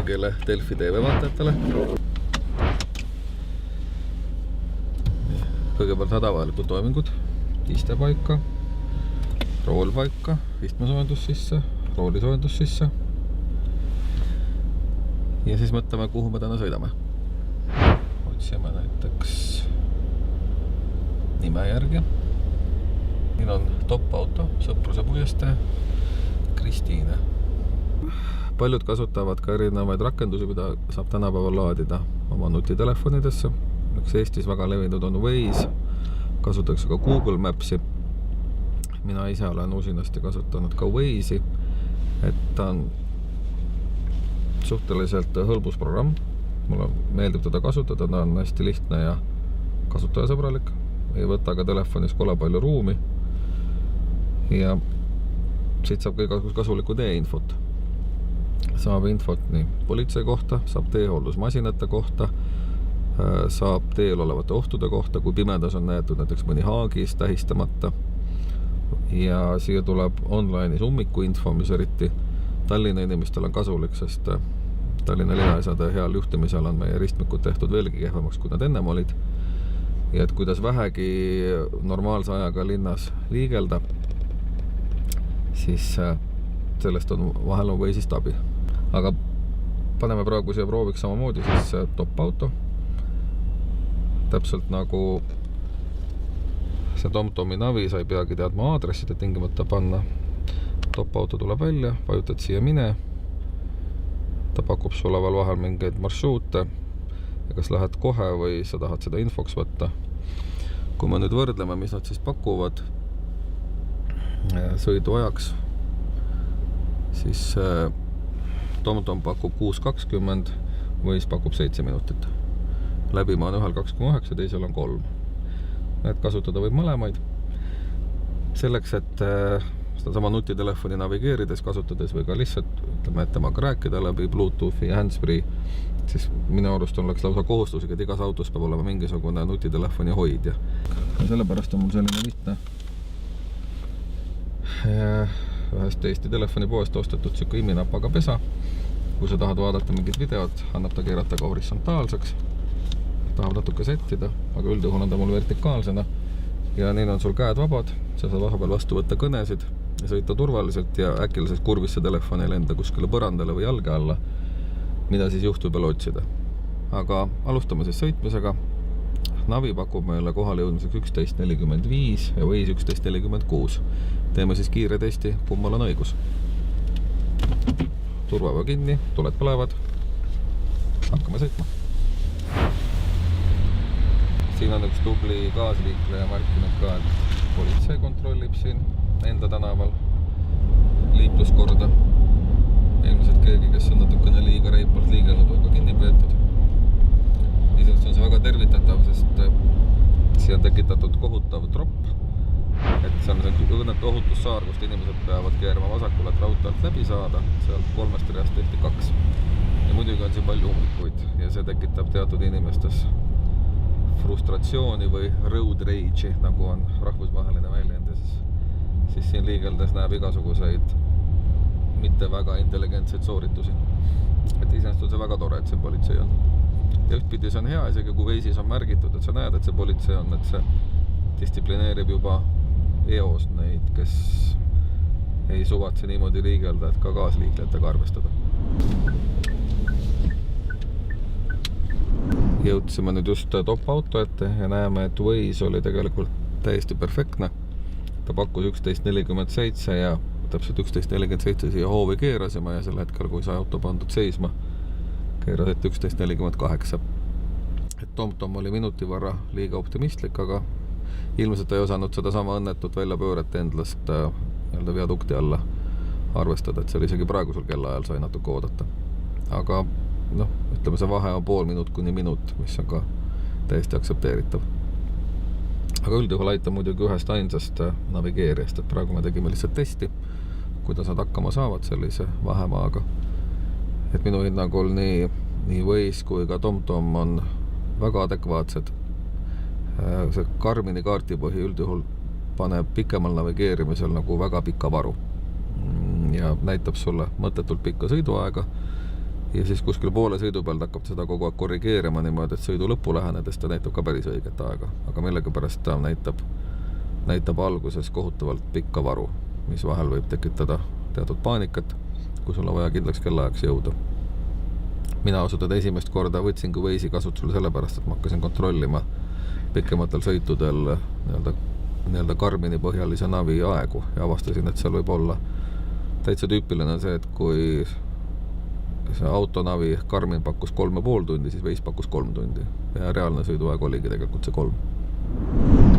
kõigile Delfi TV vaatajatele. Kõigepealt hädavajalikud toimingud, istepaika, roolpaika, istmesoojendus sisse, roolisoojendus sisse. Ja siis mõtleme, kuhu me täna sõidame. Otsime näiteks nime järgi. Siin on top-auto, Sõpruse puiestee, Kristiine. Paljud kasutavad ka erinevaid rakendusi, mida saab tänapäeval laadida oma nutitelefonidesse. Üks Eestis väga levinud on Waze, kasutatakse ka Google Mapsi. Mina ise olen usinasti kasutanud ka Waze'i, et ta on suhteliselt hõlbus programm. Mulle meeldib teda kasutada, ta on hästi lihtne ja kasutajasõbralik. Ei võta ka telefonis kole palju ruumi ja siit saab ka kasulikku e-infot. Saab infot nii politsei kohta, saab teehooldusmasinate kohta, saab teel olevate ohtude kohta, kui pimedas on näetud näiteks mõni haagis tähistamata. Ja siia tuleb online'is ummikuinfo, mis eriti Tallinna inimestel on kasulik, sest Tallinna linnaisade heal juhtimisel on meie ristmikud tehtud veelgi kehvemaks, kui nad ennem olid. Ja et kuidas vähegi normaalse ajaga linnas liigelda, siis sellest on vahel on Waze'ist abi. Aga paneme praegu siia prooviks samamoodi siis top-auto. Täpselt nagu see TomTomi navi, sa ei peagi teadma aadresside tingimata panna. Top-auto tuleb välja, vajutad siia mine. Ta pakub sulle veel vahel mingeid marsruute. Ja kas lähed kohe või sa tahad seda infoks võtta. Kui me nüüd võrdleme, mis nad siis pakuvad sõidu ajaks, siis TomTom pakub 6.20, Waze pakub 7 minutit. Läbima on ühel 2.9, teisel on 3. Et kasutada võib mõlemaid. Selleks, et seda sama nutitelefoni navigeerides kasutades või ka lihtsalt ütleme, et temaga rääkida läbi Bluetoothi ja handsfree, siis minu arust oleks lausa kohustusega, et igas autos peab olema mingisugune nutitelefoni hoidja. Ja sellepärast on mul selline lihtne ühest Eesti telefonipoest ostetud siuke iminapaga pesa. Kui sa tahad vaadata mingit videot, annab ta keerata ka horisontaalseks. Tahab natuke settida, aga üldjuhul on ta mul vertikaalsena. Ja nii on sul käed vabad, sa saad vahepeal vastu võtta kõnesid ja sõita turvaliselt ja äkiliselt kurvis see telefon ei lenda kuskile põrandale või jalge alla, mida siis juhtub peale otsida. Aga alustame siis sõitmisega. Navi pakub meile kohale jõudmiseks 11.45 ja Waze 11.46. Teeme siis kiire testi, kummal on õigus. Turvava kinni, tuled põlevad. Hakkame sõitma. Siin on üks tubli gaasliikleja märkinud ka, et politsei kontrollib siin enda tänaval liikluskorda. Ilmselt keegi, kes on natukene liiga reipalt liigelnud, on ka kinni peetud. Isest on see väga tervitatav, sest siia on tekitatud kohutav tropp. Et see on õnnetu ohutussaar, kust inimesed peavad keerama vasakule, et raudteelt läbi saada. Sealt 3 reast tehti 2. Ja muidugi on siin palju ummikuid ja see tekitab teatud inimestes frustratsiooni või road rage'i, nagu on rahvusvaheline väljend. Siis siin liigeldes näeb igasuguseid mitte väga intelligentseid sooritusi. Et iseenesest on see väga tore, et see politsei on. Ja ühtpidi see on hea, isegi kui Waze'is on märgitud, et sa näed, et see politsei on, et see distsiplineerib juba eos neid, kes ei suvatse niimoodi liigelda, et ka gaasliiklejatega arvestada. Jõudsime nüüd just top-auto ette ja näeme, et Waze oli tegelikult täiesti perfektne. Ta pakkus 11.47 ja täpselt 11.47 siia hoovi keerasime ja sel hetkel, kui sai auto pandud seisma, keeraseti 11.48. Et TomTom oli minuti võrra liiga optimistlik, aga ilmselt ei osanud seda sama õnnetut väljapööret endlast viadukti alla arvestada, et see oli isegi praegusel kellaajal sai natuke oodata. Aga ütleme, see vahe on pool minut kuni minut, mis on ka täiesti aksepteeritav. Aga üldjuhul aitab muidugi ühest ainsast navigeerijast, et praegu me tegime lihtsalt testi, kuidas nad hakkama saavad sellise vahemaaga. Et minu hinnangul nii Waze kui ka TomTom on väga adekvaatsed. See Garmini kaartipõhi üldjuhul paneb pikemal navigeerimisel nagu väga pika varu ja näitab sulle mõttetult pikka sõiduaega ja siis kuskil poole sõidu pealt hakkab seda kogu aeg korrigeerima niimoodi, et sõidu lõpu lähenedes ta näitab ka päris õiget aega, aga millegipärast ta näitab alguses kohutavalt pikka varu, mis vahel võib tekitada teatud paanikat, kui sul on vaja kindlaks kellaajaks jõuda. Mina ausalt esimest korda võtsingi Waze'i kasutusele sellepärast, et ma hakkasin kontrollima pikematel sõitudel nii-öelda Garmini põhjalise navi aegu ja avastasin, et seal võib olla täitsa tüüpiline see, et kui see autonavi Garmin pakkus 3,5 tundi, siis Waze pakkus 3 tundi ja reaalne sõiduaeg oligi tegelikult see 3.